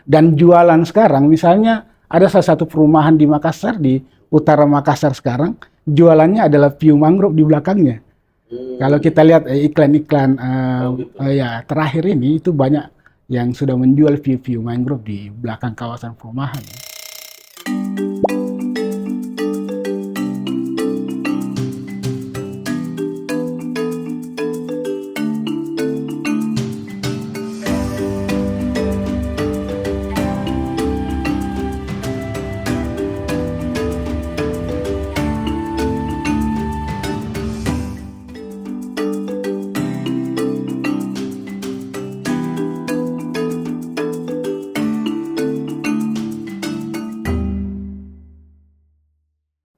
Dan jualan sekarang, misalnya ada salah satu perumahan di Makassar, di utara Makassar sekarang, jualannya adalah view mangrove di belakangnya. Kalau kita lihat iklan-iklan ya terakhir ini itu banyak yang sudah menjual view-view mangrove di belakang kawasan perumahan.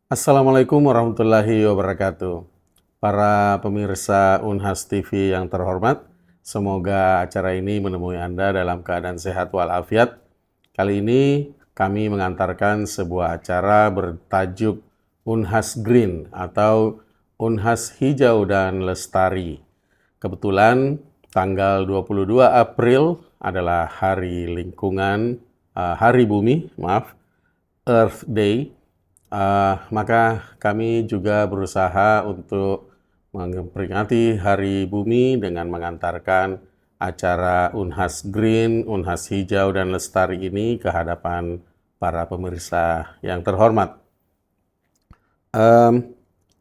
Assalamualaikum warahmatullahi wabarakatuh. Para pemirsa Unhas TV yang terhormat, semoga acara ini menemui Anda dalam keadaan sehat walafiat. Kali ini kami mengantarkan sebuah acara bertajuk Unhas Green atau Unhas Hijau dan Lestari. Kebetulan tanggal 22 April adalah Hari Lingkungan, Hari Bumi, Earth Day. Maka kami juga berusaha untuk memperingati Hari Bumi dengan mengantarkan acara Unhas Green, Unhas Hijau dan Lestari ini ke hadapan para pemirsa yang terhormat.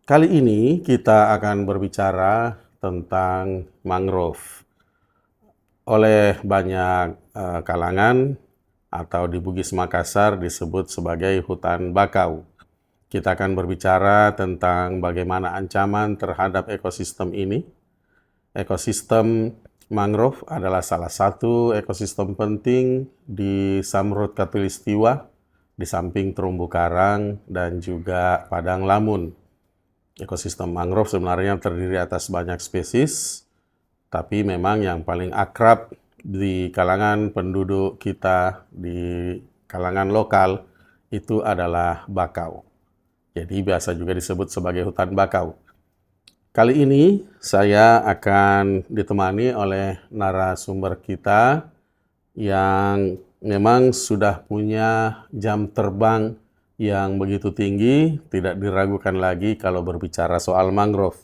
Kali ini kita akan berbicara tentang mangrove. Oleh banyak kalangan atau di Bugis Makassar disebut sebagai hutan bakau. Kita akan berbicara tentang bagaimana ancaman terhadap ekosistem ini. Ekosistem mangrove adalah salah satu ekosistem penting di Samrut Khatulistiwa, di samping terumbu karang dan juga padang lamun. Ekosistem mangrove sebenarnya terdiri atas banyak spesies, tapi memang yang paling akrab di kalangan penduduk kita, di kalangan lokal, itu adalah bakau. Jadi biasa juga disebut sebagai hutan bakau. Kali ini saya akan ditemani oleh narasumber kita yang memang sudah punya jam terbang yang begitu tinggi, tidak diragukan lagi kalau berbicara soal mangrove.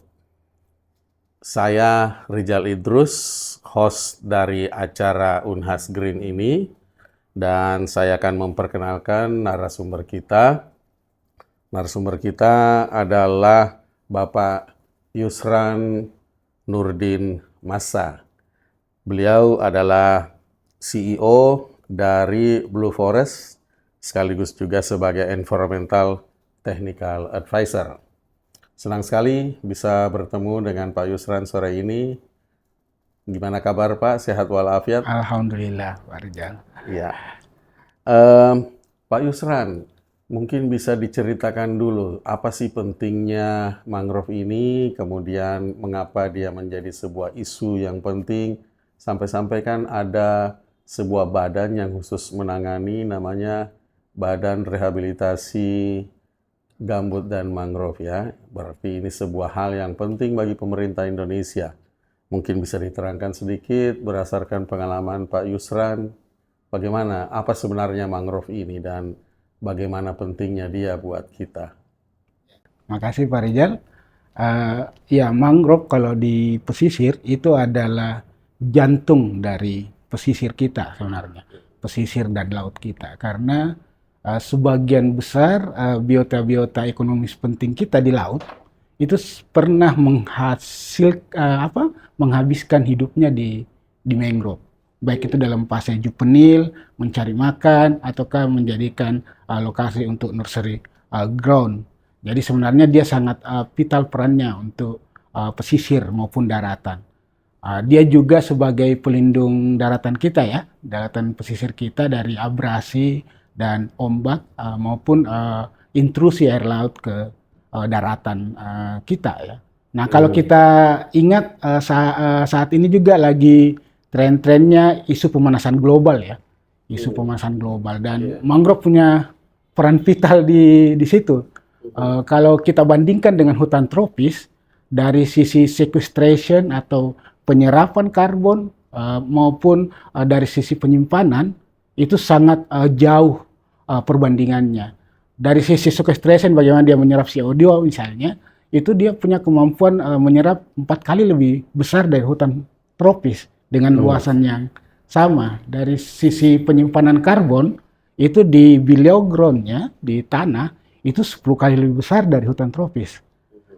Saya Rizal Idrus, host dari acara Unhas Green ini, dan saya akan memperkenalkan narasumber kita. Narasumber kita adalah Bapak Yusran Nurdin Massa. Beliau adalah CEO dari Blue Forest, sekaligus juga sebagai Environmental Technical Advisor. Senang sekali bisa bertemu dengan Pak Yusran sore ini. Gimana kabar Pak? Sehat walafiat? Alhamdulillah, Pak Rizal. Ya. Pak Yusran, mungkin bisa diceritakan dulu apa sih pentingnya mangrove ini, kemudian mengapa dia menjadi sebuah isu yang penting, sampai-sampai kan ada sebuah badan yang khusus menangani namanya Badan Rehabilitasi Gambut dan Mangrove ya. Berarti ini sebuah hal yang penting bagi pemerintah Indonesia. Mungkin bisa diterangkan sedikit berdasarkan pengalaman Pak Yusran, bagaimana, apa sebenarnya mangrove ini dan bagaimana pentingnya dia buat kita. Makasih Pak Rizal. Ya, mangrove kalau di pesisir itu adalah jantung dari pesisir kita sebenarnya. Pesisir dan laut kita. Karena sebagian besar biota-biota ekonomis penting kita di laut itu pernah menghabiskan hidupnya di mangrove. Baik itu dalam fase juvenil, mencari makan, ataukah menjadikan lokasi untuk nursery ground. Jadi sebenarnya dia sangat vital perannya untuk pesisir maupun daratan. Dia juga sebagai pelindung daratan kita ya, daratan pesisir kita dari abrasi dan ombak maupun intrusi air laut ke daratan kita ya. Nah kalau kita ingat saat ini juga lagi tren-trennya isu pemanasan global ya, isu pemanasan global dan mangrove punya peran vital di situ. Kalau kita bandingkan dengan hutan tropis dari sisi sequestration atau penyerapan karbon maupun dari sisi penyimpanan, itu sangat jauh perbandingannya. Dari sisi sequestration, bagaimana dia menyerap CO2 misalnya, itu dia punya kemampuan menyerap 4 kali lebih besar dari hutan tropis dengan luasan yang sama. Dari sisi penyimpanan karbon, itu di below ground-nya, di tanah, itu 10 kali lebih besar dari hutan tropis.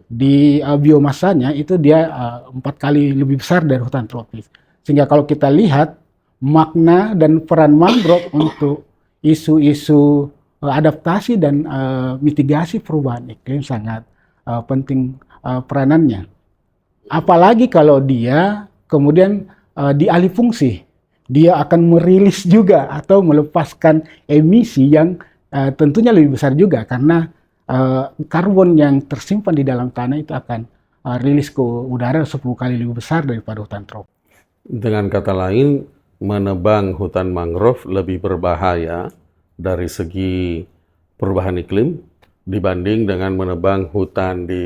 Di biomasanya itu dia 4 kali lebih besar dari hutan tropis. Sehingga kalau kita lihat makna dan peran mangrove untuk isu-isu adaptasi dan mitigasi perubahan iklim sangat penting peranannya. Apalagi kalau dia kemudian dialih fungsi, dia akan merilis juga atau melepaskan emisi yang tentunya lebih besar juga, karena karbon yang tersimpan di dalam tanah itu akan rilis ke udara 10 kali lebih besar daripada hutan tropis. Dengan kata lain, menebang hutan mangrove lebih berbahaya dari segi perubahan iklim dibanding dengan menebang hutan di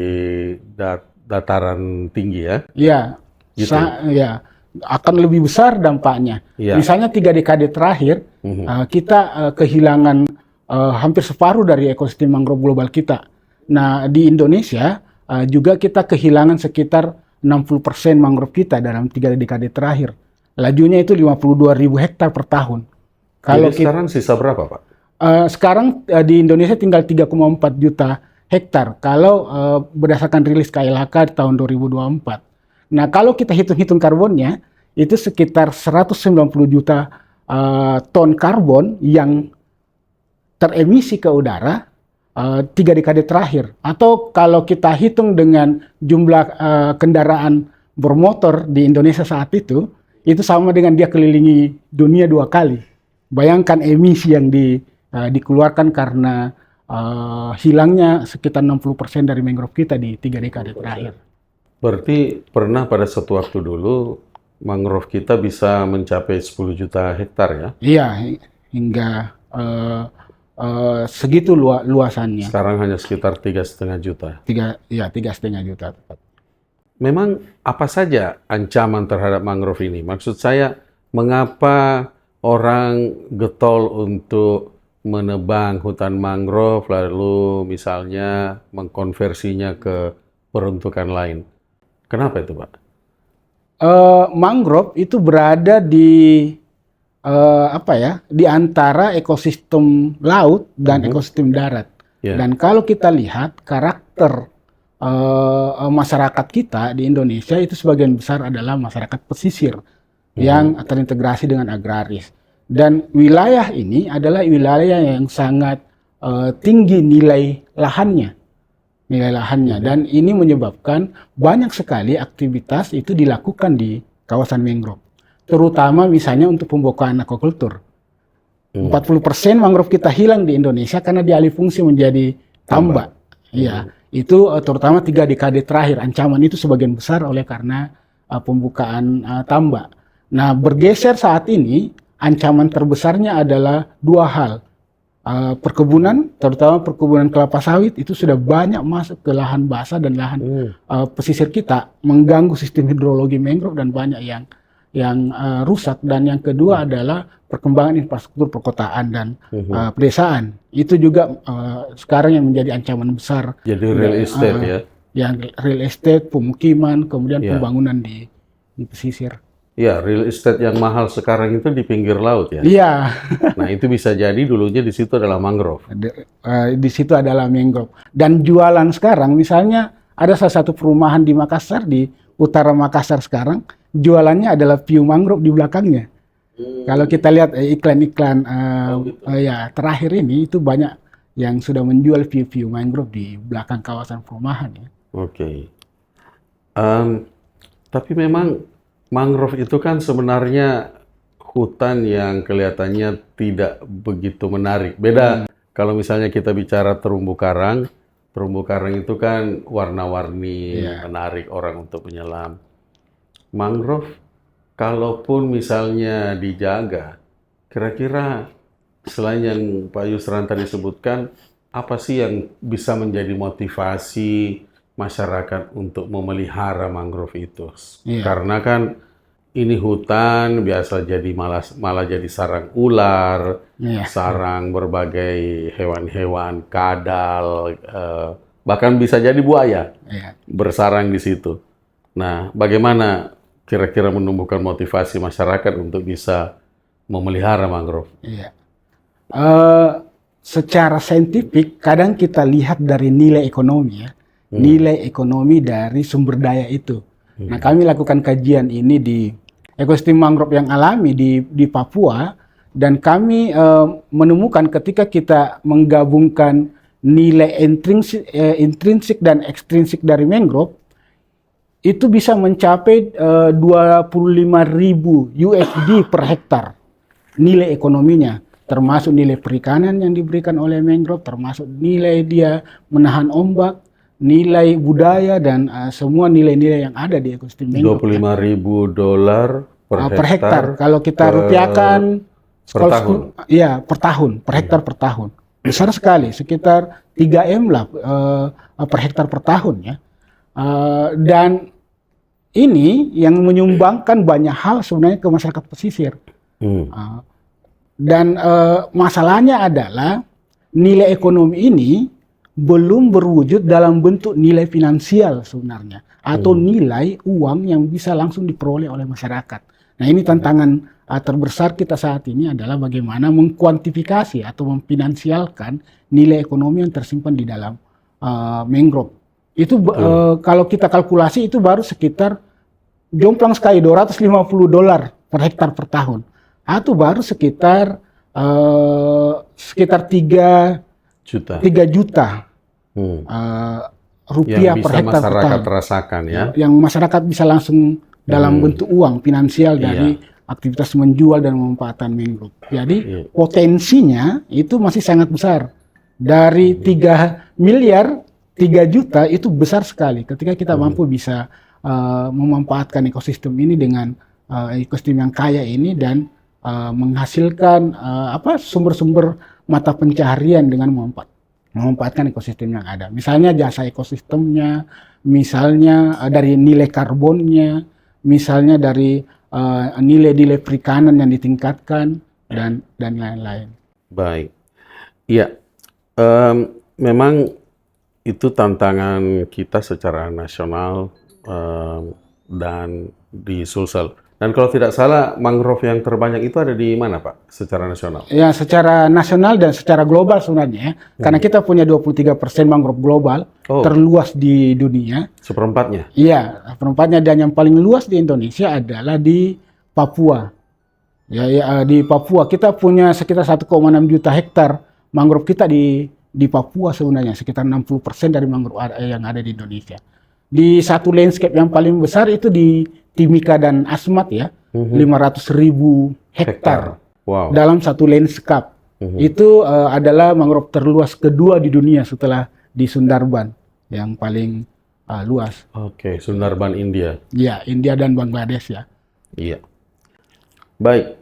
dataran tinggi ya? Iya, Gitu. ya, akan lebih besar dampaknya. Iya. Misalnya 3 dekade terakhir, kita kehilangan hampir separuh dari ekosistem mangrove global kita. Nah, di Indonesia juga kita kehilangan sekitar 60% mangrove kita dalam 3 dekade terakhir. Lajunya itu 52.000 hektar per tahun. Jadi sekarang sisa berapa, Pak? Sekarang di Indonesia tinggal 3,4 juta hektar kalau berdasarkan rilis KLHK tahun 2024. Nah, kalau kita hitung-hitung karbonnya, itu sekitar 190 juta ton karbon yang teremisi ke udara 3 dekade terakhir. Atau kalau kita hitung dengan jumlah kendaraan bermotor di Indonesia saat itu sama dengan dia kelilingi dunia 2 kali. Bayangkan emisi yang dikeluarkan karena hilangnya sekitar 60% dari mangrove kita di 3 dekade terakhir. Berarti pernah pada suatu waktu dulu mangrove kita bisa mencapai 10 juta hektar ya? Iya, hingga segitu luasannya. Sekarang hanya sekitar 3,5 juta. 3,5 juta. Memang apa saja ancaman terhadap mangrove ini? Maksud saya, mengapa orang getol untuk menebang hutan mangrove lalu misalnya mengkonversinya ke peruntukan lain? Kenapa itu, Pak? Mangrove itu berada di di antara ekosistem laut dan ekosistem darat. Dan kalau kita lihat karakter masyarakat kita di Indonesia itu sebagian besar adalah masyarakat pesisir yang terintegrasi dengan agraris. Dan wilayah ini adalah wilayah yang sangat tinggi nilai lahannya. Dan ini menyebabkan banyak sekali aktivitas itu dilakukan di kawasan mangrove. Terutama misalnya untuk pembukaan aquaculture. 40% mangrove kita hilang di Indonesia karena dialih fungsi menjadi tambak. Iya, itu terutama 3 dekade terakhir. Ancaman itu sebagian besar oleh karena pembukaan tambak. Nah, bergeser saat ini, ancaman terbesarnya adalah 2 hal. Perkebunan, terutama perkebunan kelapa sawit, itu sudah banyak masuk ke lahan basah dan lahan pesisir kita, mengganggu sistem hidrologi mangrove dan banyak yang rusak. Dan yang kedua adalah perkembangan infrastruktur perkotaan dan pedesaan. Itu juga sekarang yang menjadi ancaman besar. Jadi real estate ya? Yang real estate, pemukiman, kemudian pembangunan di pesisir. Iya, real estate yang mahal sekarang itu di pinggir laut ya? Iya. Nah, itu bisa jadi dulunya di situ adalah mangrove. Di situ adalah mangrove. Dan jualan sekarang, misalnya ada salah satu perumahan di Makassar, di utara Makassar sekarang, jualannya adalah view mangrove di belakangnya. Kalau kita lihat iklan-iklan terakhir ini, itu banyak yang sudah menjual view mangrove di belakang kawasan perumahan ya. Oke. Tapi memang mangrove itu kan sebenarnya hutan yang kelihatannya tidak begitu menarik. Beda kalau misalnya kita bicara terumbu karang. Terumbu karang itu kan warna-warni, menarik orang untuk menyelam. Mangrove, kalaupun misalnya dijaga, kira-kira selain yang Pak Yusran tadi sebutkan, apa sih yang bisa menjadi motivasi masyarakat untuk memelihara mangrove itu? Karena kan ini hutan biasa jadi malah jadi sarang ular, Iya. sarang berbagai hewan-hewan, kadal, bahkan bisa jadi buaya Iya. bersarang di situ. Nah, bagaimana kira-kira menumbuhkan motivasi masyarakat untuk bisa memelihara mangrove? Iya. Secara saintifik kadang kita lihat dari nilai ekonomi ya, nilai ekonomi dari sumber daya itu. Nah, kami lakukan kajian ini di ekosistem mangrove yang alami di Papua, dan kami menemukan ketika kita menggabungkan nilai intrinsik dan ekstrinsik dari mangrove, itu bisa mencapai 25.000 USD per hektar nilai ekonominya, termasuk nilai perikanan yang diberikan oleh mangrove, termasuk nilai dia menahan ombak, nilai budaya, dan semua nilai-nilai yang ada di ekosistem mangrove. $25.000 Per hektar. Kalau kita rupiahkan per tahun. Iya, per tahun, per hektar per tahun. Besar sekali, sekitar 3M lah per hektar per tahun ya. Dan ini yang menyumbangkan banyak hal sebenarnya ke masyarakat pesisir. Dan masalahnya adalah nilai ekonomi ini belum berwujud dalam bentuk nilai finansial sebenarnya, atau nilai uang yang bisa langsung diperoleh oleh masyarakat. Nah, ini tantangan terbesar kita saat ini adalah bagaimana mengkuantifikasi atau memfinansialkan nilai ekonomi yang tersimpan di dalam mangrove. Itu kalau kita kalkulasi itu baru sekitar jomplang sekali $250 per hektar per tahun, atau baru sekitar 3 juta rupiah yang per bisa hektar per masyarakat tahun. rasakan ya. Yang masyarakat bisa langsung dalam bentuk uang finansial dari aktivitas menjual dan memanfaatkan mangrove. Jadi potensinya itu masih sangat besar. Dari 3 miliar, 3 juta itu besar sekali ketika kita mampu bisa memanfaatkan ekosistem ini dengan ekosistem yang kaya ini, dan menghasilkan sumber-sumber mata pencaharian dengan memanfaatkan ekosistem yang ada. Misalnya jasa ekosistemnya, misalnya dari nilai karbonnya, misalnya dari nilai-nilai perikanan yang ditingkatkan, dan lain-lain. Baik, iya, memang itu tantangan kita secara nasional dan di Sulsel. Dan kalau tidak salah, mangrove yang terbanyak itu ada di mana, Pak, secara nasional? Ya, secara nasional dan secara global sebenarnya ya. Karena kita punya 23% mangrove global terluas di dunia. Seperempatnya? Iya, seperempatnya, dan yang paling luas di Indonesia adalah di Papua. Ya, di Papua kita punya sekitar 1,6 juta hektar mangrove kita di Papua sebenarnya, sekitar 60% dari mangrove yang ada di Indonesia. Di satu landscape yang paling besar itu di Timika dan Asmat ya, 500.000 hektar. Wow. Dalam satu landscape. Itu adalah mangrove terluas kedua di dunia setelah di Sundarban yang paling luas. Oke, Sundarban India. Ya, India dan Bangladesh ya. Iya. Baik,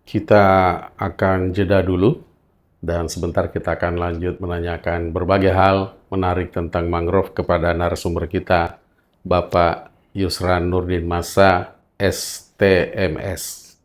kita akan jeda dulu, dan sebentar kita akan lanjut menanyakan berbagai hal menarik tentang mangrove kepada narasumber kita, Bapak Yusran Nurdin Massa, STMS.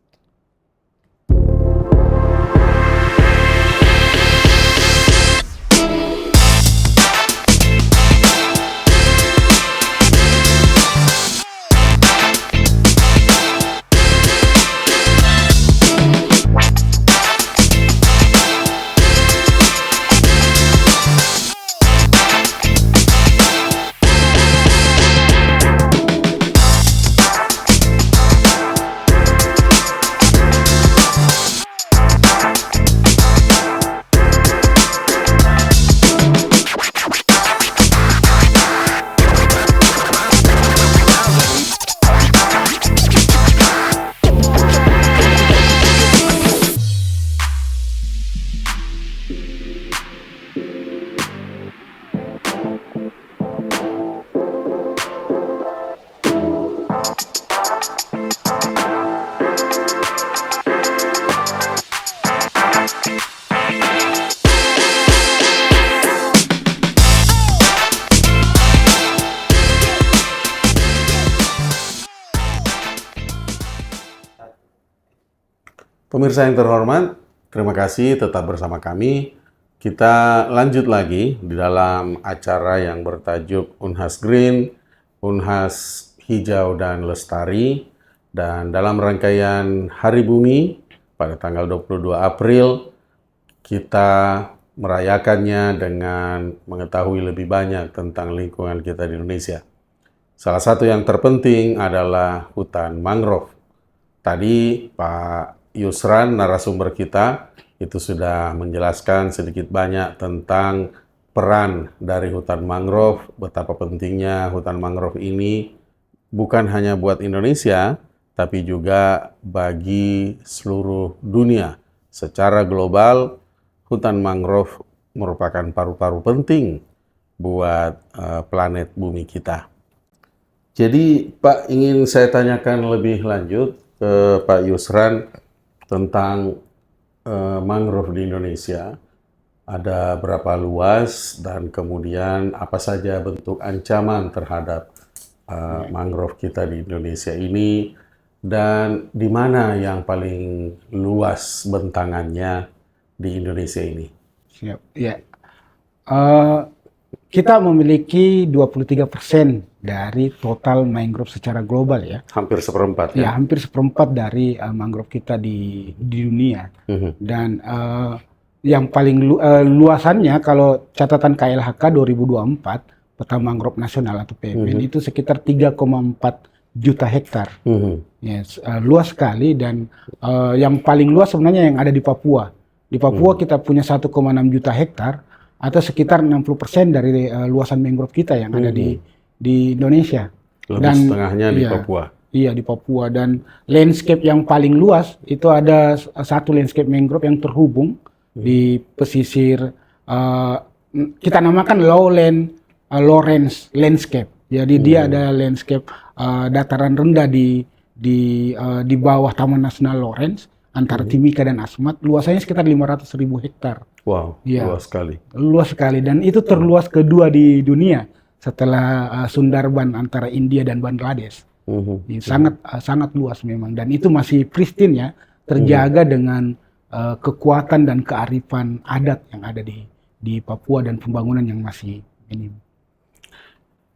Pemirsa yang terhormat, terima kasih tetap bersama kami. Kita lanjut lagi di dalam acara yang bertajuk Unhas Green, Unhas Hijau dan Lestari. Dan dalam rangkaian Hari Bumi pada tanggal 22 April, kita merayakannya dengan mengetahui lebih banyak tentang lingkungan kita di Indonesia. Salah satu yang terpenting adalah hutan mangrove. Tadi Pak Yusran, narasumber kita, itu sudah menjelaskan sedikit banyak tentang peran dari hutan mangrove, betapa pentingnya hutan mangrove ini bukan hanya buat Indonesia, tapi juga bagi seluruh dunia. Secara global, hutan mangrove merupakan paru-paru penting buat planet bumi kita. Jadi Pak, ingin saya tanyakan lebih lanjut ke Pak Yusran tentang mangrove di Indonesia. Ada berapa luas dan kemudian apa saja bentuk ancaman terhadap mangrove kita di Indonesia ini, dan di mana yang paling luas bentangannya di Indonesia ini? Siap. Ya. Kita memiliki 23% dari total mangrove secara global ya. Hampir seperempat Ya, ya? hampir seperempat dari mangrove kita di dunia. Dan yang paling luasannya, kalau catatan KLHK 2024, Peta Mangrove Nasional atau PMN, itu sekitar 3,4 juta hektar. Yes, luas sekali, dan yang paling luas sebenarnya yang ada di Papua. Di Papua kita punya 1,6 juta hektar, atau sekitar 60% dari luasan mangrove kita yang ada di Indonesia. Lebih Dan setengahnya di Papua. Iya, di Papua. Dan landscape yang paling luas itu ada satu landscape mangrove yang terhubung di pesisir, kita namakan Lawrence landscape. Jadi dia ada landscape dataran rendah di bawah Taman Nasional Lawrence antara Timika dan Asmat. Luasannya sekitar 500.000 hektar. Wow, Ya, luas sekali. luas sekali, dan itu terluas kedua di dunia setelah Sundarban antara India dan Bangladesh. Sangat luas memang, dan itu masih pristine ya, terjaga dengan kekuatan dan kearifan adat yang ada di Papua dan pembangunan yang masih minim.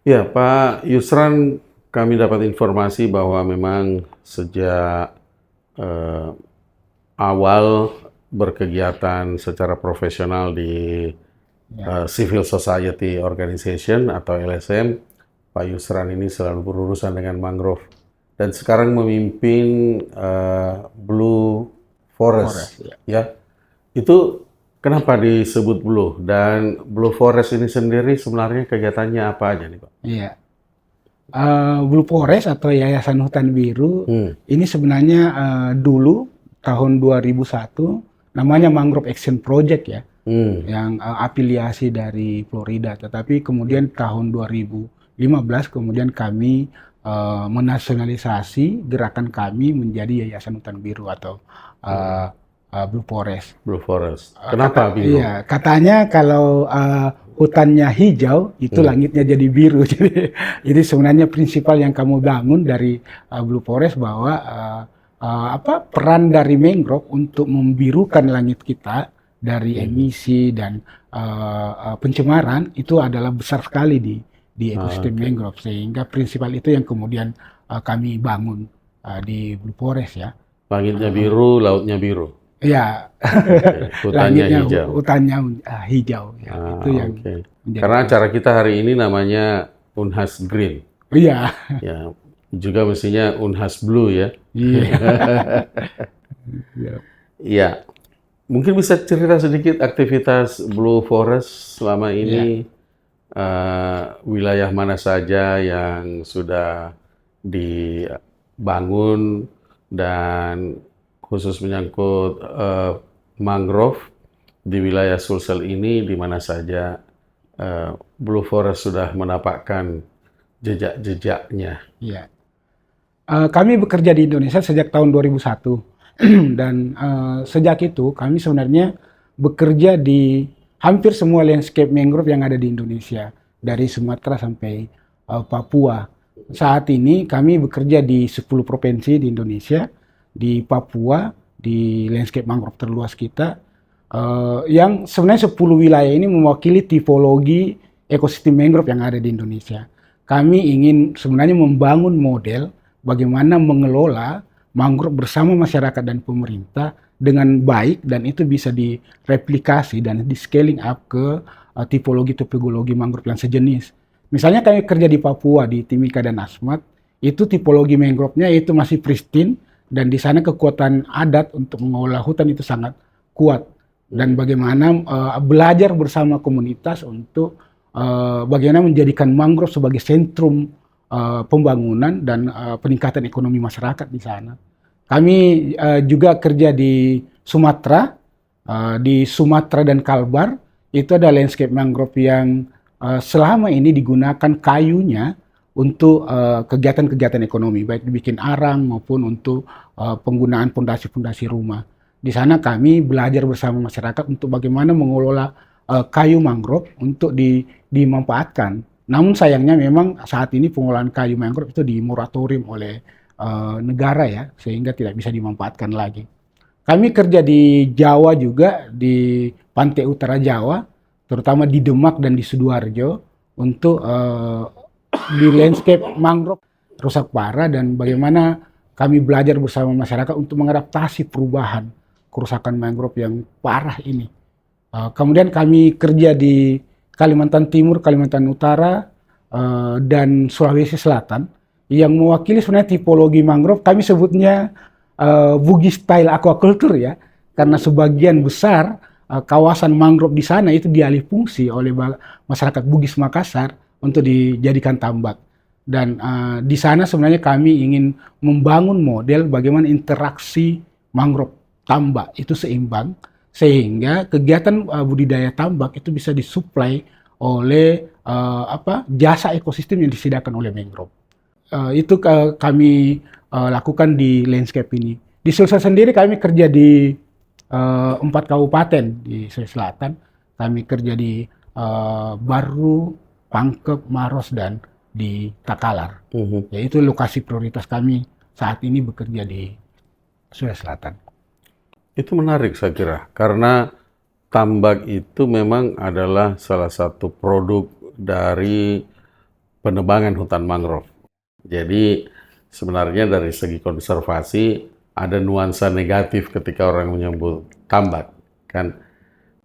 Ya, Pak Yusran, kami dapat informasi bahwa memang sejak awal berkegiatan secara profesional di Civil Society Organization atau LSM, Pak Yusran ini selalu berurusan dengan mangrove. Dan sekarang memimpin Blue Forest. Ya. Itu kenapa disebut Blue? Dan Blue Forest ini sendiri sebenarnya kegiatannya apa aja nih Pak? Iya. Blue Forest atau Yayasan Hutan Biru ini sebenarnya dulu tahun 2001 namanya Mangrove Action Project ya, yang afiliasi dari Florida. Tetapi kemudian tahun 2015 kemudian kami menasionalisasi gerakan kami menjadi Yayasan Hutan Biru atau Blue Forest. Blue Forest. Kenapa biru? Iya, katanya kalau hutannya hijau itu langitnya jadi biru. Jadi sebenarnya prinsipal yang kamu bangun dari Blue Forest bahwa peran dari mangrove untuk membirukan langit kita dari emisi dan pencemaran itu adalah besar sekali di ekosistem mangrove, sehingga prinsipal itu yang kemudian kami bangun di Blue Forest ya. Langitnya biru, lautnya biru. Ya, hutannya hijau. Hutannya hijau. Ya, itu yang karena acara kita hari ini namanya Unhas Green. Iya. Ya, juga mestinya Unhas Blue ya. Iya. Iya. Mungkin bisa cerita sedikit aktivitas Blue Forest selama ini, wilayah mana saja yang sudah dibangun, dan khusus menyangkut mangrove di wilayah Sulsel ini, di mana saja Blue Forest sudah menapakkan jejak-jejaknya. Iya. Kami bekerja di Indonesia sejak tahun 2001 dan sejak itu kami sebenarnya bekerja di hampir semua landscape mangrove yang ada di Indonesia, dari Sumatera sampai Papua. Saat ini kami bekerja di 10 provinsi di Indonesia, di Papua, di landscape mangrove terluas kita, yang sebenarnya 10 wilayah ini mewakili tipologi ekosistem mangrove yang ada di Indonesia. Kami ingin sebenarnya membangun model bagaimana mengelola mangrove bersama masyarakat dan pemerintah dengan baik, dan itu bisa direplikasi dan di scaling up ke tipologi mangrove yang sejenis. Misalnya kami kerja di Papua, di Timika dan Asmat, itu tipologi mangrove-nya itu masih pristine, dan di sana kekuatan adat untuk mengolah hutan itu sangat kuat. Dan bagaimana belajar bersama komunitas untuk bagaimana menjadikan mangrove sebagai sentrum pembangunan dan peningkatan ekonomi masyarakat di sana. Kami juga kerja di Sumatera, dan Kalbar, itu ada landscape mangrove yang selama ini digunakan kayunya untuk kegiatan-kegiatan ekonomi, baik dibikin arang maupun untuk penggunaan fondasi-fondasi rumah. Di sana kami belajar bersama masyarakat untuk bagaimana mengelola kayu mangrove untuk dimanfaatkan. Namun sayangnya memang saat ini pengolahan kayu mangrove itu dimoratorium oleh negara ya, sehingga tidak bisa dimanfaatkan lagi. Kami kerja di Jawa juga, di pantai utara Jawa, terutama di Demak dan di Sidoarjo, untuk di landscape mangrove rusak parah, dan bagaimana kami belajar bersama masyarakat untuk mengadaptasi perubahan kerusakan mangrove yang parah ini. Kemudian kami kerja di Kalimantan Timur, Kalimantan Utara, dan Sulawesi Selatan, yang mewakili sebenarnya tipologi mangrove, kami sebutnya Bugis style aquaculture ya, karena sebagian besar kawasan mangrove di sana itu dialih fungsi oleh masyarakat Bugis Makassar untuk dijadikan tambak. Dan di sana sebenarnya kami ingin membangun model bagaimana interaksi mangrove tambak itu seimbang, sehingga kegiatan budidaya tambak itu bisa disuplai oleh jasa ekosistem yang disediakan oleh mangrove. Itu kami lakukan di landscape ini. Di Sulsel sendiri kami kerja di 4 kabupaten di Sulawesi Selatan. Kami kerja di Baru, Pangkep, Maros, dan di Takalar. Yaitu lokasi prioritas kami saat ini bekerja di Sulawesi Selatan. Itu menarik saya kira, karena tambak itu memang adalah salah satu produk dari penebangan hutan mangrove. Jadi sebenarnya dari segi konservasi ada nuansa negatif ketika orang menyebut tambak, kan?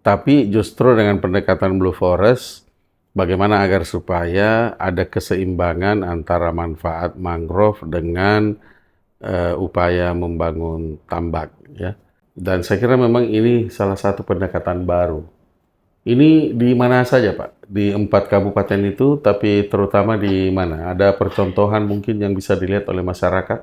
Tapi justru dengan pendekatan Blue Forest, bagaimana agar supaya ada keseimbangan antara manfaat mangrove dengan upaya membangun tambak, ya. Dan saya kira memang ini salah satu pendekatan baru. Ini di mana saja, Pak? Di 4 kabupaten itu, tapi terutama di mana? Ada percontohan mungkin yang bisa dilihat oleh masyarakat?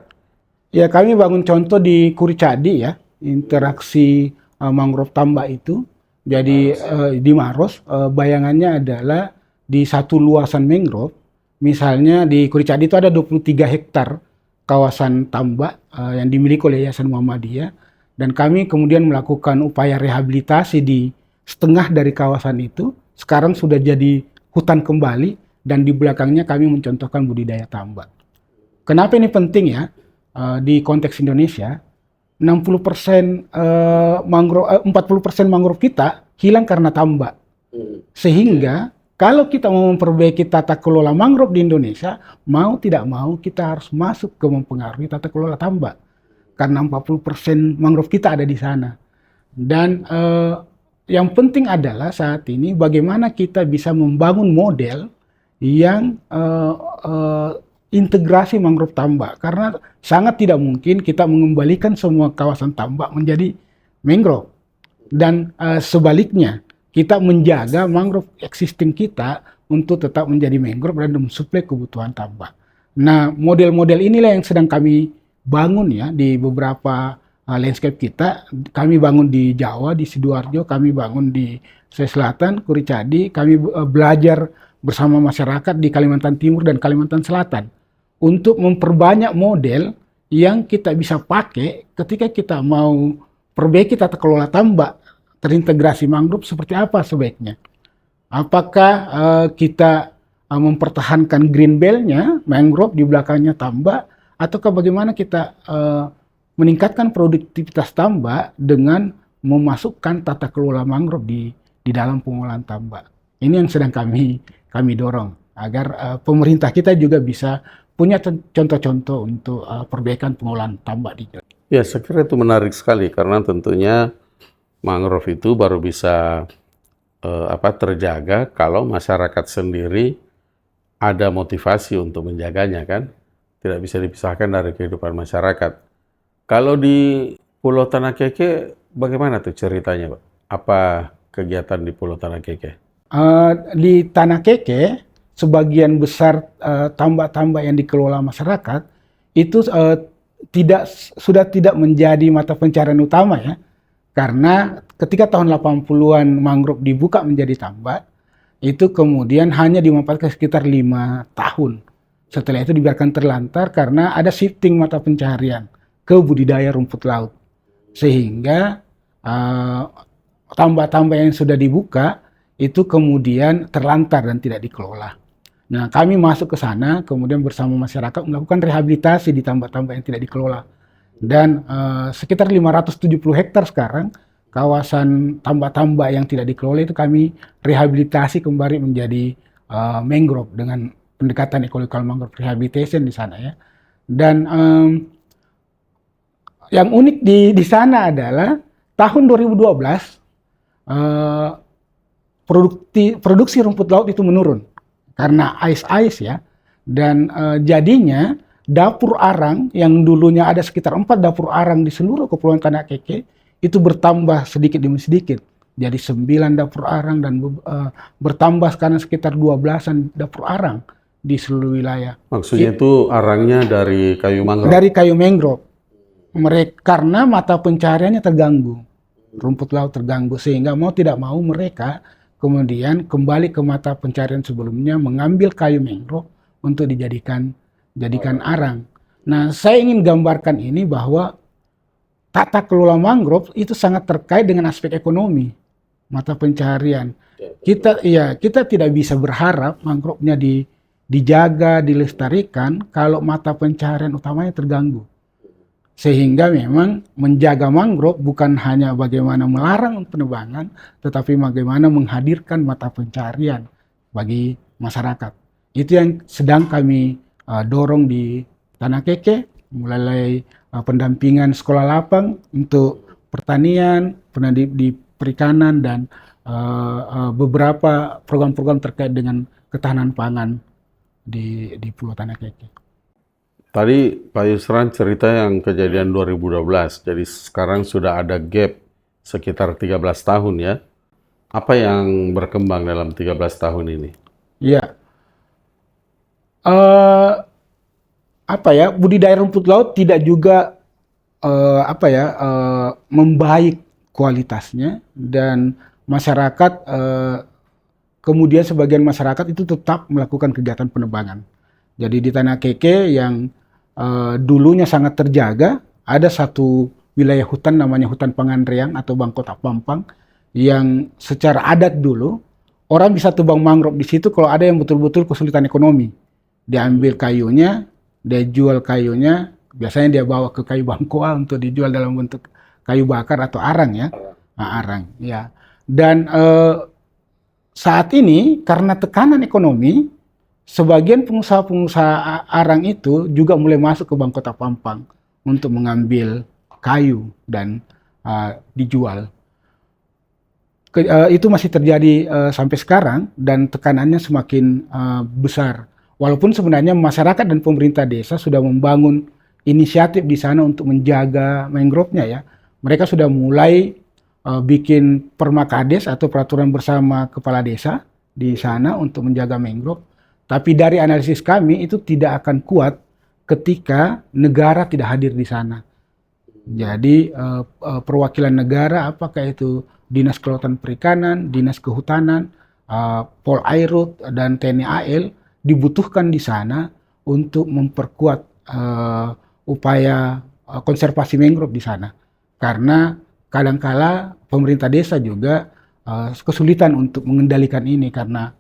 Ya, kami bangun contoh di Kuricadi ya, interaksi mangrove tambak itu. Jadi di Maros, bayangannya adalah di satu luasan mangrove, misalnya di Kuricadi itu ada 23 hektar kawasan tambak yang dimiliki oleh Yayasan Muhammadiyah. Dan kami kemudian melakukan upaya rehabilitasi di setengah dari kawasan itu. Sekarang sudah jadi hutan kembali, dan di belakangnya kami mencontohkan budidaya tambak. Kenapa ini penting ya? Di konteks Indonesia, 40% mangrove kita hilang karena tambak. Sehingga kalau kita mau memperbaiki tata kelola mangrove di Indonesia, mau tidak mau kita harus masuk ke mempengaruhi tata kelola tambak. Karena 40% mangrove kita ada di sana. Dan yang penting adalah saat ini bagaimana kita bisa membangun model yang integrasi mangrove tambak. Karena sangat tidak mungkin kita mengembalikan semua kawasan tambak menjadi mangrove. Dan sebaliknya, kita menjaga mangrove existing kita untuk tetap menjadi mangrove dan mensuplai kebutuhan tambak. Nah, model-model inilah yang sedang kami bangun ya di beberapa landscape kita. Kami bangun di Jawa, di Sidoarjo, kami bangun di Sulawesi Selatan, Kuricadi, kami belajar bersama masyarakat di Kalimantan Timur dan Kalimantan Selatan untuk memperbanyak model yang kita bisa pakai ketika kita mau perbaiki tata kelola tambak terintegrasi mangrove. Seperti apa sebaiknya? Apakah kita mempertahankan green belt-nya, mangrove di belakangnya tambak, ataukah bagaimana kita meningkatkan produktivitas tambak dengan memasukkan tata kelola mangrove di dalam pengolahan tambak. Ini yang sedang kami dorong agar pemerintah kita juga bisa punya contoh-contoh untuk perbaikan pengolahan tambak di Jawa. Ya, saya kira itu menarik sekali karena tentunya mangrove itu baru bisa terjaga kalau masyarakat sendiri ada motivasi untuk menjaganya kan, tidak bisa dipisahkan dari kehidupan masyarakat. Kalau di Pulau Tanah Keke bagaimana tuh ceritanya, Pak? Apa kegiatan di Pulau Tanah Keke? Di Tanah Keke sebagian besar tambak-tambak yang dikelola masyarakat itu sudah tidak menjadi mata pencarian utama ya. Karena ketika tahun 80-an mangrove dibuka menjadi tambak, itu kemudian hanya dimanfaatkan sekitar 5 tahun. Setelah itu dibiarkan terlantar karena ada shifting mata pencaharian ke budidaya rumput laut. Sehingga tambak-tambak yang sudah dibuka itu kemudian terlantar dan tidak dikelola. Nah, kami masuk ke sana, kemudian bersama masyarakat melakukan rehabilitasi di tambak-tambak yang tidak dikelola. Dan sekitar 570 hektar sekarang kawasan tambak-tambak yang tidak dikelola itu kami rehabilitasi kembali menjadi mangrove dengan pendekatan ecological mangrove rehabilitation di sana ya. Dan yang unik di sana adalah tahun 2012 produksi rumput laut itu menurun karena ice ya. Dan jadinya dapur arang yang dulunya ada sekitar 4 dapur arang di seluruh Kepulauan Tanah Keke itu bertambah sedikit demi sedikit. Jadi 9 dapur arang dan bertambah sekarang sekitar 12-an dapur arang di seluruh wilayah. Maksudnya itu arangnya dari kayu mangrove? Dari kayu mangrove. Karena mata pencahariannya terganggu. Rumput laut terganggu sehingga mau tidak mau mereka kemudian kembali ke mata pencaharian sebelumnya mengambil kayu mangrove untuk dijadikan arang. Nah, saya ingin gambarkan ini bahwa tata kelola mangrove itu sangat terkait dengan aspek ekonomi, mata pencaharian. Kita tidak bisa berharap mangrove-nya dijaga, dilestarikan kalau mata pencaharian utamanya terganggu. Sehingga memang menjaga mangrove bukan hanya bagaimana melarang penebangan, tetapi bagaimana menghadirkan mata pencaharian bagi masyarakat. Itu yang sedang kami dorong di Tanah Keke, mulai pendampingan sekolah lapang untuk pertanian, di perikanan, dan beberapa program-program terkait dengan ketahanan pangan di Pulau Tanah Keke. Tadi Pak Yusran cerita yang kejadian 2012, jadi sekarang sudah ada gap sekitar 13 tahun ya. Apa yang berkembang dalam 13 tahun ini? Iya. Budidaya rumput laut tidak juga membaik kualitasnya, dan masyarakat kemudian sebagian masyarakat itu tetap melakukan kegiatan penebangan. Jadi di Tanah Keke yang dulunya sangat terjaga, ada satu wilayah hutan namanya hutan Panganreang atau Bangkota Pampang yang secara adat dulu orang bisa tebang mangrove di situ kalau ada yang betul-betul kesulitan ekonomi. Diambil kayunya, dia jual kayunya, biasanya dia bawa ke kayu bangkoa untuk dijual dalam bentuk kayu bakar atau arang ya. Nah, arang ya. Dan saat ini karena tekanan ekonomi, sebagian pengusaha-pengusaha arang itu juga mulai masuk ke Bangkota Pampang untuk mengambil kayu dan dijual. Itu masih terjadi sampai sekarang dan tekanannya semakin besar. Walaupun sebenarnya masyarakat dan pemerintah desa sudah membangun inisiatif di sana untuk menjaga mangrove-nya ya. Mereka sudah mulai bikin permakades atau peraturan bersama kepala desa di sana untuk menjaga mangrove. Tapi dari analisis kami itu tidak akan kuat ketika negara tidak hadir di sana. Jadi perwakilan negara, apakah itu Dinas Kelautan Perikanan, Dinas Kehutanan, Polairut, dan TNI AL dibutuhkan di sana untuk memperkuat upaya konservasi mangrove di sana. Karena kadangkala pemerintah desa juga kesulitan untuk mengendalikan ini karena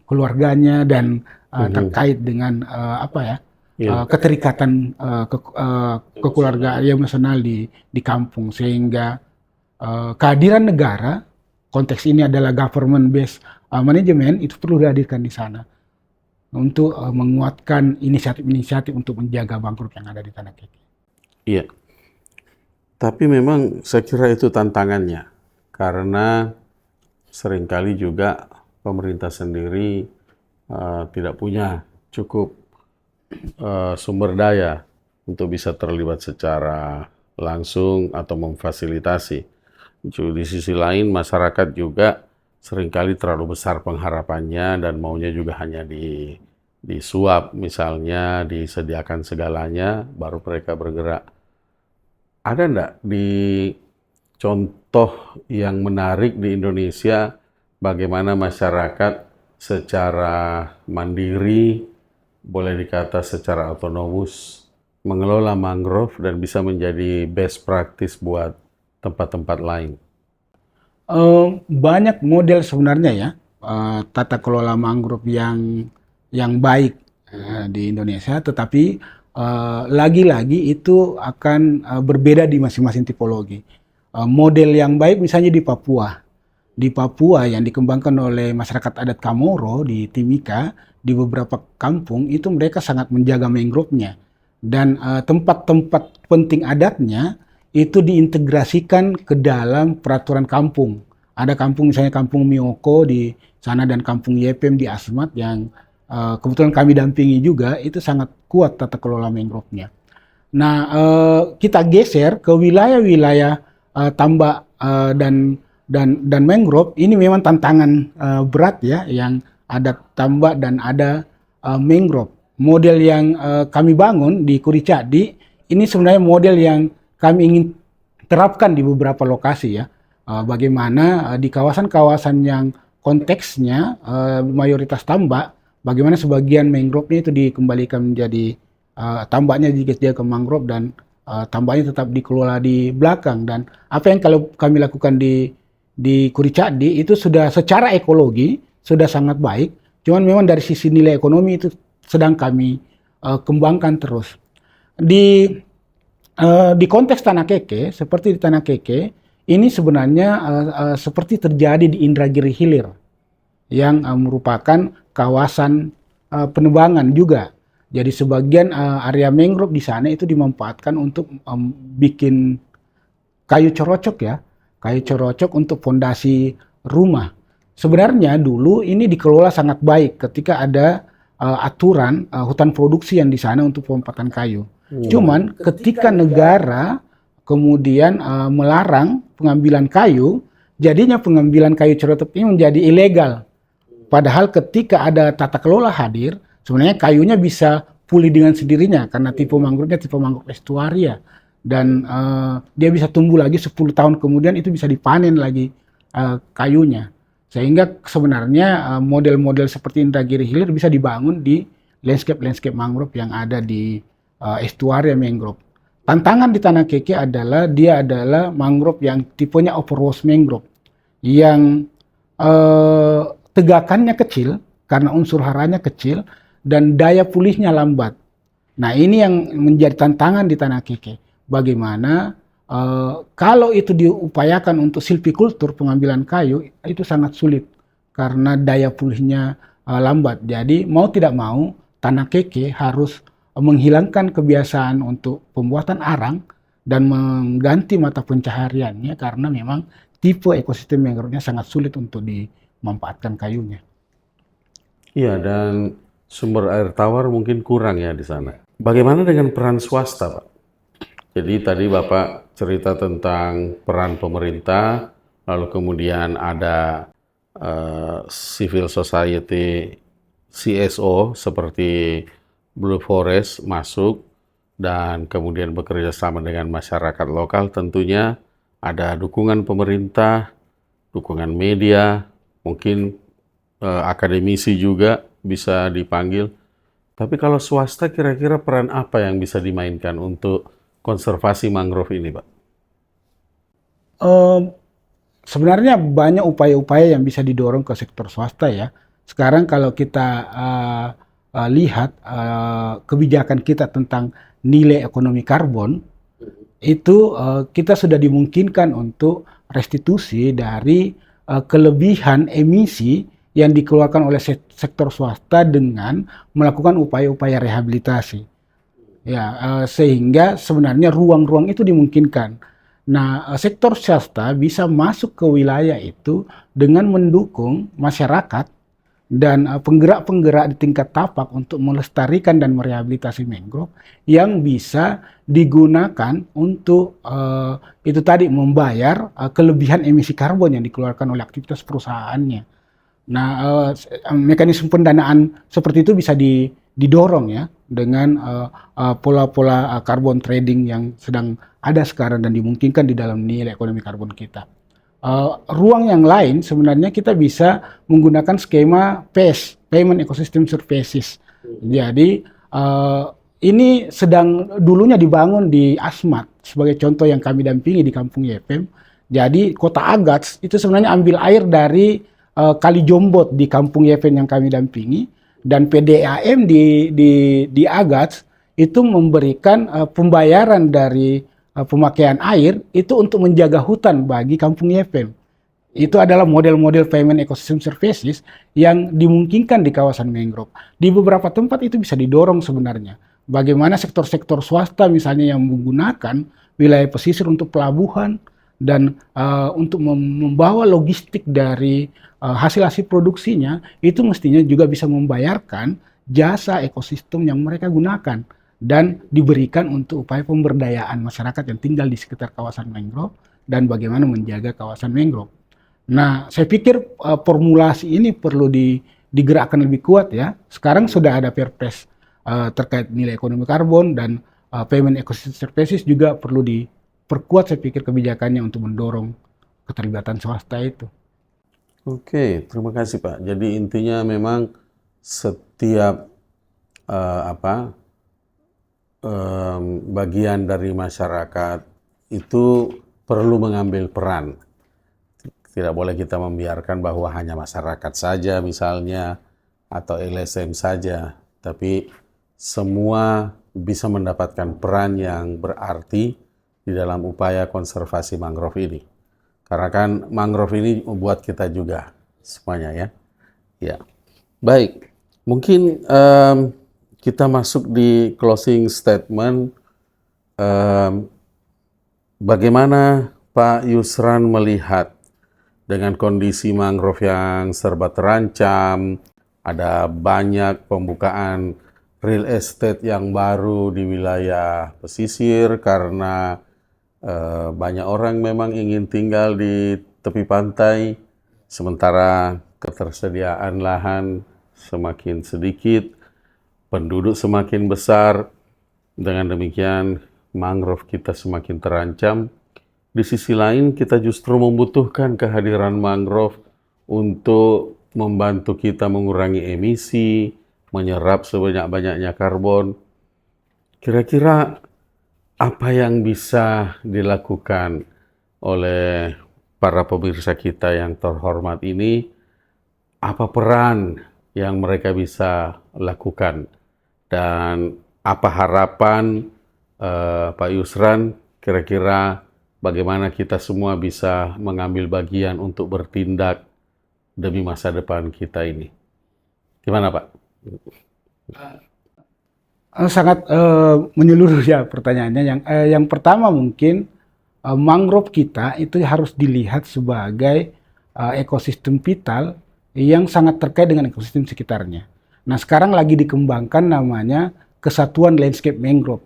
keluarganya dan terkait dengan Iya. keterikatan kekeluargaan emosional di kampung, sehingga kehadiran negara, konteks ini adalah government based management, itu perlu dihadirkan di sana untuk menguatkan inisiatif-inisiatif untuk menjaga bangkrut yang ada di Tanah Keke. Iya. Tapi memang saya kira itu tantangannya, karena seringkali juga pemerintah sendiri tidak punya cukup sumber daya untuk bisa terlibat secara langsung atau memfasilitasi. Di sisi lain, masyarakat juga seringkali terlalu besar pengharapannya dan maunya juga hanya disuap, misalnya disediakan segalanya, baru mereka bergerak. Ada enggak di contoh yang menarik di Indonesia bagaimana masyarakat secara mandiri, boleh dikata secara otonomus, mengelola mangrove dan bisa menjadi best practice buat tempat-tempat lain? Banyak model sebenarnya ya, tata kelola mangrove yang baik di Indonesia, tetapi lagi-lagi itu akan berbeda di masing-masing tipologi. Model yang baik misalnya di Papua. Di Papua yang dikembangkan oleh masyarakat adat Kamoro di Timika, di beberapa kampung itu mereka sangat menjaga mangrove-nya. Dan tempat-tempat penting adatnya itu diintegrasikan ke dalam peraturan kampung. Ada kampung misalnya kampung Mioko di sana dan kampung Yepem di Asmat yang kebetulan kami dampingi juga, itu sangat kuat tata kelola mangrove-nya. Nah, kita geser ke wilayah-wilayah tambak dan mangrove. Ini memang tantangan berat ya, yang ada tambak dan ada mangrove. Model yang kami bangun di Kuricadi ini sebenarnya model yang kami ingin terapkan di beberapa lokasi ya. Bagaimana di kawasan-kawasan yang konteksnya mayoritas tambak, bagaimana sebagian mangrove-nya itu dikembalikan menjadi tambaknya juga ke mangrove dan tambaknya tetap dikelola di belakang. Dan apa yang kalau kami lakukan di Kuricadi itu sudah secara ekologi sudah sangat baik. Cuman memang dari sisi nilai ekonomi itu sedang kami kembangkan terus. Di konteks Tanah Keke, seperti di Tanah Keke, ini sebenarnya seperti terjadi di Indragiri Hilir yang merupakan kawasan penebangan juga. Jadi sebagian area mangrove di sana itu dimanfaatkan untuk bikin kayu corocok ya, kayu corocok untuk fondasi rumah. Sebenarnya dulu ini dikelola sangat baik ketika ada aturan hutan produksi yang di sana untuk pemanfaatan kayu. Cuman ketika negara kemudian melarang pengambilan kayu, jadinya pengambilan kayu corocok ini menjadi ilegal. Padahal ketika ada tata kelola hadir, sebenarnya kayunya bisa pulih dengan sendirinya karena tipe mangrove-nya tipe mangrove estuaria. Dan dia bisa tumbuh lagi 10 tahun kemudian itu bisa dipanen lagi kayunya. Sehingga sebenarnya model-model seperti Indragiri Hilir bisa dibangun di landscape mangrove yang ada di estuaria mangrove. Tantangan di Tanah Keke adalah dia adalah mangrove yang tipenya overwash mangrove yang tegakannya kecil karena unsur haranya kecil dan daya pulihnya lambat. Nah, ini yang menjadi tantangan di Tanah Keke. Bagaimana kalau itu diupayakan untuk silvikultur pengambilan kayu itu sangat sulit karena daya pulihnya lambat. Jadi mau tidak mau Tanah Keke harus menghilangkan kebiasaan untuk pembuatan arang dan mengganti mata pencahariannya karena memang tipe ekosistem mangrove-nya sangat sulit untuk dimanfaatkan kayunya. Iya, dan sumber air tawar mungkin kurang ya di sana. Bagaimana dengan peran swasta, Pak? Jadi tadi Bapak cerita tentang peran pemerintah, lalu kemudian ada civil society, CSO seperti Blue Forest masuk, dan kemudian bekerja sama dengan masyarakat lokal. Tentunya ada dukungan pemerintah, dukungan media, mungkin akademisi juga bisa dipanggil. Tapi kalau swasta kira-kira peran apa yang bisa dimainkan untuk konservasi mangrove ini, Pak? Sebenarnya banyak upaya-upaya yang bisa didorong ke sektor swasta ya. Sekarang kalau kita lihat kebijakan kita tentang nilai ekonomi karbon, itu kita sudah dimungkinkan untuk restitusi dari kelebihan emisi yang dikeluarkan oleh sektor swasta dengan melakukan upaya-upaya rehabilitasi. Ya, sehingga sebenarnya ruang-ruang itu dimungkinkan. Nah, sektor swasta bisa masuk ke wilayah itu dengan mendukung masyarakat dan penggerak-penggerak di tingkat tapak untuk melestarikan dan merehabilitasi mangrove yang bisa digunakan untuk itu tadi membayar kelebihan emisi karbon yang dikeluarkan oleh aktivitas perusahaannya. Nah, mekanisme pendanaan seperti itu bisa didorong ya dengan pola-pola carbon trading yang sedang ada sekarang dan dimungkinkan di dalam nilai ekonomi karbon kita. Ruang yang lain sebenarnya kita bisa menggunakan skema PES, Payment Ecosystem Services. Jadi ini sedang dulunya dibangun di Asmat sebagai contoh yang kami dampingi di Kampung YFM. Jadi Kota Agats itu sebenarnya ambil air dari Kali Jombot di Kampung YFM yang kami dampingi, dan PDAM di Agats itu memberikan pembayaran dari pemakaian air itu untuk menjaga hutan bagi Kampung YFM. Itu adalah model-model payment ecosystem services yang dimungkinkan di kawasan mangrove. Di beberapa tempat itu bisa didorong sebenarnya. Bagaimana sektor-sektor swasta misalnya yang menggunakan wilayah pesisir untuk pelabuhan dan untuk membawa logistik dari hasil-hasil produksinya, itu mestinya juga bisa membayarkan jasa ekosistem yang mereka gunakan dan diberikan untuk upaya pemberdayaan masyarakat yang tinggal di sekitar kawasan mangrove dan bagaimana menjaga kawasan mangrove. Nah, saya pikir formulasi ini perlu digerakkan lebih kuat ya. Sekarang sudah ada Perpres terkait nilai ekonomi karbon dan payment ecosystem services juga perlu diperkuat saya pikir kebijakannya untuk mendorong keterlibatan swasta itu. Oke, terima kasih Pak. Jadi intinya memang setiap bagian dari masyarakat itu perlu mengambil peran. Tidak boleh kita membiarkan bahwa hanya masyarakat saja misalnya atau LSM saja, tapi semua bisa mendapatkan peran yang berarti di dalam upaya konservasi mangrove ini. Karena kan mangrove ini membuat kita juga semuanya ya. Ya, baik. Mungkin kita masuk di closing statement. Bagaimana Pak Yusran melihat dengan kondisi mangrove yang serba terancam, ada banyak pembukaan real estate yang baru di wilayah pesisir karena banyak orang memang ingin tinggal di tepi pantai, sementara ketersediaan lahan semakin sedikit, penduduk semakin besar. Dengan demikian, mangrove kita semakin terancam. Di sisi lain, kita justru membutuhkan kehadiran mangrove untuk membantu kita mengurangi emisi, menyerap sebanyak-banyaknya karbon. Kira-kira apa yang bisa dilakukan oleh para pemirsa kita yang terhormat ini? Apa peran yang mereka bisa lakukan? Dan apa harapan Pak Yusran, kira-kira bagaimana kita semua bisa mengambil bagian untuk bertindak demi masa depan kita ini? Gimana Pak? Sangat menyeluruh ya pertanyaannya. Yang pertama mungkin mangrove kita itu harus dilihat sebagai ekosistem vital yang sangat terkait dengan ekosistem sekitarnya. Nah, sekarang lagi dikembangkan namanya Kesatuan Landscape Mangrove.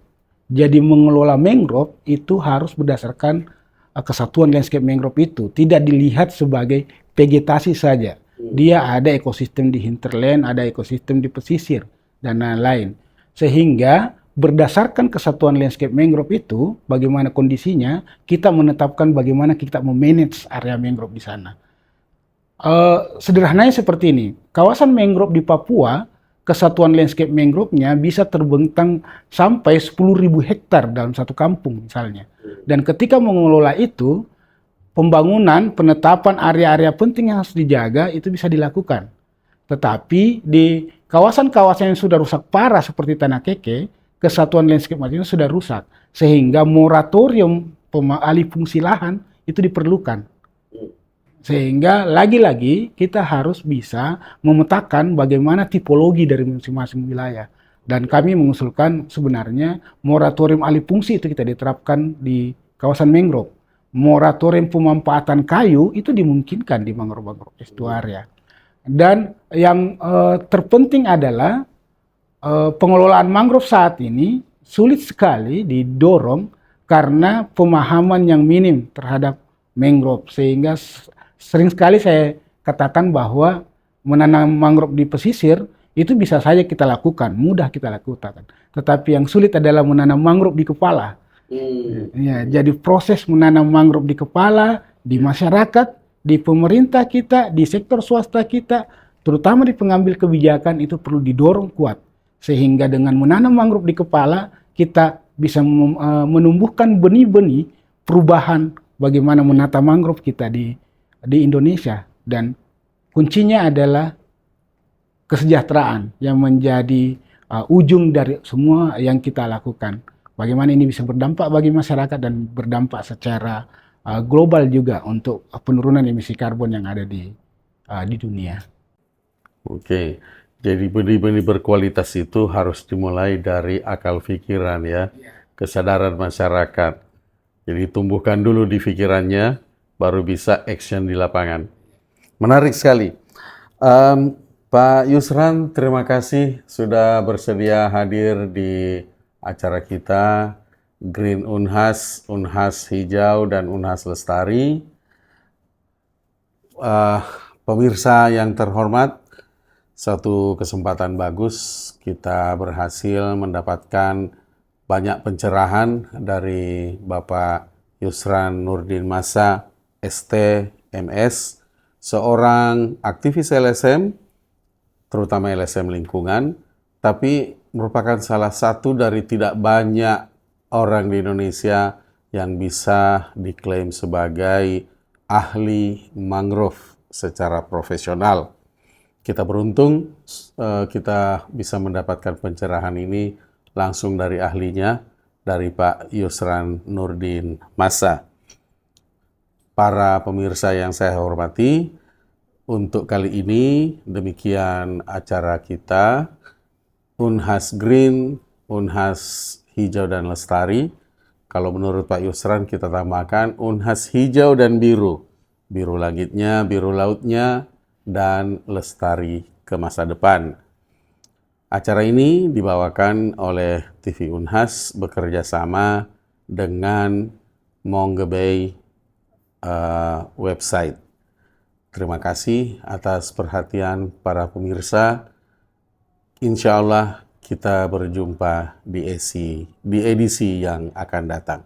Jadi mengelola mangrove itu harus berdasarkan Kesatuan Landscape Mangrove itu. Tidak dilihat sebagai vegetasi saja. Dia ada ekosistem di hinterland, ada ekosistem di pesisir, dan lain-lain. Sehingga berdasarkan Kesatuan Landscape Mangrove itu, bagaimana kondisinya, kita menetapkan bagaimana kita memanage area mangrove di sana. Sederhananya seperti ini, kawasan mangrove di Papua, Kesatuan Landscape Mangrove-nya bisa terbentang sampai 10.000 hektar dalam satu kampung misalnya. Dan ketika mengelola itu, pembangunan, penetapan area-area penting yang harus dijaga itu bisa dilakukan. Tetapi di kawasan-kawasan yang sudah rusak parah seperti Tanah Keke, kesatuan landscape marine sudah rusak. Sehingga moratorium alih fungsi lahan itu diperlukan. Sehingga lagi-lagi kita harus bisa memetakan bagaimana tipologi dari masing-masing wilayah. Dan kami mengusulkan sebenarnya moratorium alih fungsi itu kita diterapkan di kawasan mangrove. Moratorium pemanfaatan kayu itu dimungkinkan di mangrove-mangrove estuaria. Dan yang terpenting adalah pengelolaan mangrove saat ini sulit sekali didorong karena pemahaman yang minim terhadap mangrove, sehingga sering sekali saya katakan bahwa menanam mangrove di pesisir itu bisa saja kita lakukan, mudah kita lakukan. Tetapi yang sulit adalah menanam mangrove di kepala. Ya, jadi proses menanam mangrove di kepala, di masyarakat, di pemerintah kita, di sektor swasta kita, terutama di pengambil kebijakan itu perlu didorong kuat. Sehingga dengan menanam mangrove di kepala, kita bisa menumbuhkan benih-benih perubahan bagaimana menata mangrove kita di Indonesia. Dan kuncinya adalah kesejahteraan yang menjadi ujung dari semua yang kita lakukan. Bagaimana ini bisa berdampak bagi masyarakat dan berdampak secara global juga untuk penurunan emisi karbon yang ada di dunia. Oke, jadi benih-benih berkualitas itu harus dimulai dari akal pikiran ya, kesadaran masyarakat. Jadi tumbuhkan dulu di pikirannya, baru bisa action di lapangan. Menarik sekali. Pak Yusran, terima kasih sudah bersedia hadir di acara kita, Green Unhas, Unhas Hijau, dan Unhas Lestari. Pemirsa yang terhormat, satu kesempatan bagus kita berhasil mendapatkan banyak pencerahan dari Bapak Yusran Nurdin Massa, ST, MS, seorang aktivis LSM, terutama LSM lingkungan, tapi merupakan salah satu dari tidak banyak orang di Indonesia yang bisa diklaim sebagai ahli mangrove secara profesional. Kita beruntung kita bisa mendapatkan pencerahan ini langsung dari ahlinya, dari Pak Yusran Nurdin Massa. Para pemirsa yang saya hormati, untuk kali ini demikian acara kita, Unhas Green, Unhas Hijau dan Lestari. Kalau menurut Pak Yusran kita tambahkan Unhas Hijau dan Biru. Biru langitnya, biru lautnya, dan lestari ke masa depan. Acara ini dibawakan oleh TV Unhas bekerja sama dengan Mongebay website. Terima kasih atas perhatian para pemirsa. Insya Allah kita berjumpa di edisi yang akan datang.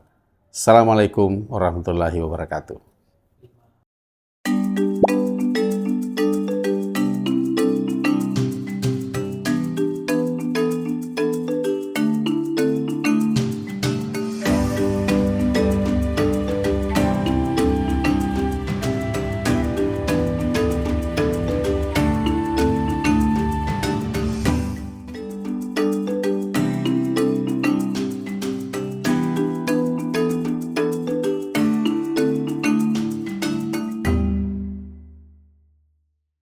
Assalamualaikum warahmatullahi wabarakatuh.